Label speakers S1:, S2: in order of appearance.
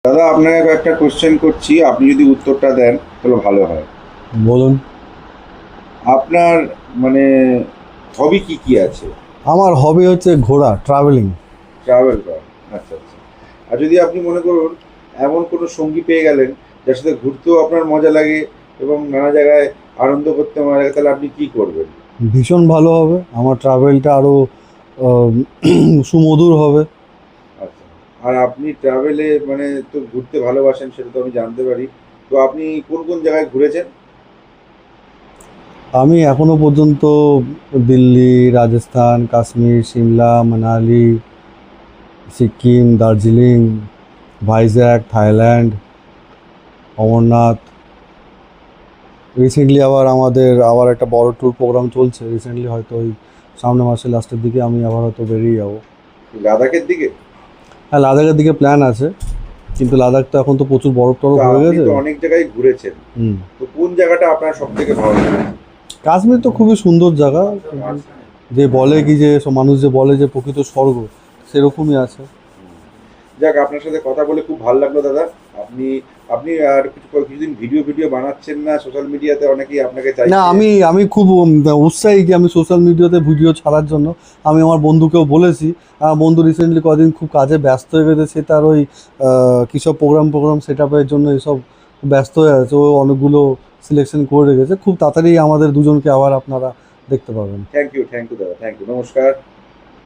S1: দাদা আপনাকে একটা কোশ্চেন করছি, আপনি যদি উত্তরটা দেন তাহলে ভালো হয়।
S2: বলুন।
S1: আপনার মানে হবি কি কি আছে?
S2: আমার হবি হচ্ছে ঘোরা, ট্রাভেলিং।
S1: ট্রাভেল করা। আচ্ছা আচ্ছা। আর যদি আপনি মনে করুন এমন কোনো সঙ্গী পেয়ে গেলেন যার সাথে ঘুরতেও আপনার মজা লাগে এবং নানা জায়গায় আনন্দ করতে মজা লাগে, তাহলে আপনি কি করবেন?
S2: ভীষণ ভালো হবে, আমার ট্রাভেলটা আরও সুমধুর হবে।
S1: আচ্ছা। আর আপনি ট্রাভেলে মানে তো ঘুরতে ভালোবাসেন, সেটা তো আমি জানতে পারি। তো আপনি কোন কোন জায়গায় ঘুরেছেন?
S2: আমি এখনো পর্যন্ত দিল্লি, রাজস্থান, কাশ্মীর, সিমলা, মানালি, সিকিম, দার্জিলিং, ভাইজ্যাক, থাইল্যান্ড, অমরনাথ। রিসেন্টলি আবার একটা বড় ট্যুর প্রোগ্রাম চলছে। রিসেন্টলি হয়তো ওই সামনের মাসের লাস্টের দিকে আমি আবার হয়তো বেরিয়ে যাবো।
S1: লাদাখের দিকে?
S2: হ্যাঁ, লাদাখের দিকে প্ল্যান আছে, কিন্তু লাদাখ তো এখন তো প্রচুর বরফ
S1: তো
S2: টরফ হয়ে
S1: আপনি
S2: গেছে।
S1: তো অনেক জায়গায় ঘুরেছেন,
S2: হুম।
S1: তো কোন জায়গাটা আপনার সব থেকে ভালো লেগেছে?
S2: কাশ্মীর তো খুবই সুন্দর জায়গা।
S1: আচ্ছা।
S2: যে বলে কি যে সব মানুষ যে বলে যে প্রকৃত স্বর্গ, সেরকমই আছে।
S1: যাক, আপনার সাথে কথা বলে খুব ভালো লাগলো দাদা। আপনি আপনি আর কিছুদিন ভিডিও ভিডিও বানাচ্ছেন না সোশ্যাল মিডিয়াতে? অনেকেই আপনাকে
S2: না,
S1: চাইছে।
S2: আমি খুব উৎসাহী যে আমি সোশ্যাল মিডিয়াতে ভিডিও ছাড়ার জন্য। আমি আমার বন্ধুকেও বলেছি। আমার বন্ধু রিসেন্টলি কদিন খুব কাজে ব্যস্ত হয়ে গেছে, সে তার ওই কী সব প্রোগ্রাম সেট আপের জন্য এসব ব্যস্ত হয়ে আছে। ও অনেকগুলো সিলেকশন করে রেখেছে, খুব তাড়াতাড়ি আমাদের দুজনকে আবার আপনারা দেখতে পাবেন।
S1: থ্যাংক ইউ দাদা, থ্যাংক ইউ, নমস্কার।